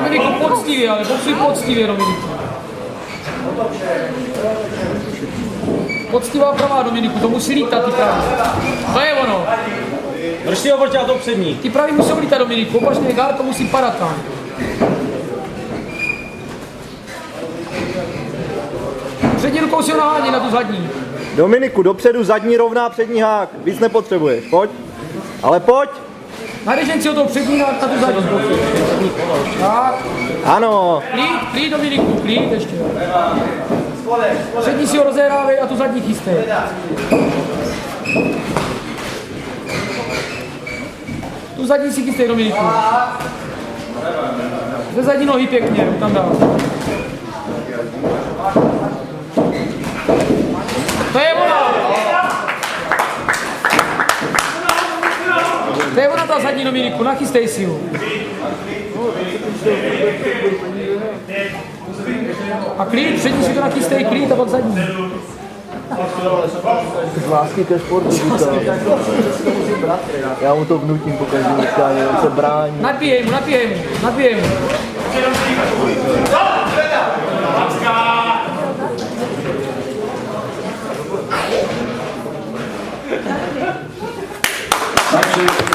Dominiku, poctivě, ale boxuj poctivě, Dominiku. Poctivá pravá, Dominiku, to musí lítat, ty pravý. To je ono. Drž si ho proti a to přední. Ty pravý musí lítat, Dominiku, opačně gál, to musí padat tam. Přední rukou si ho nahání na tu zadní. Dominiku, dopředu zadní rovná přední hák. Víc nepotřebuješ, pojď. Ale pojď. Nadežen si ho tou přední na tu zadní. Tak. Ano. Klid, Dominiku, klid ještě. Přední si ho rozehrávej a tu zadní chystej. Tu zadní si chystej, Dominiku. Ze zadní nohy pěkně, tam dál. To je ona! To je ona ta zadní, Dominiku, nachystej si ho. A klid, přední si to nachystej, klid a pak zadní. Z lásky ke sportu říkám. Já mu to vnutím pokaždé, on se brání. Napíjej mu. Takže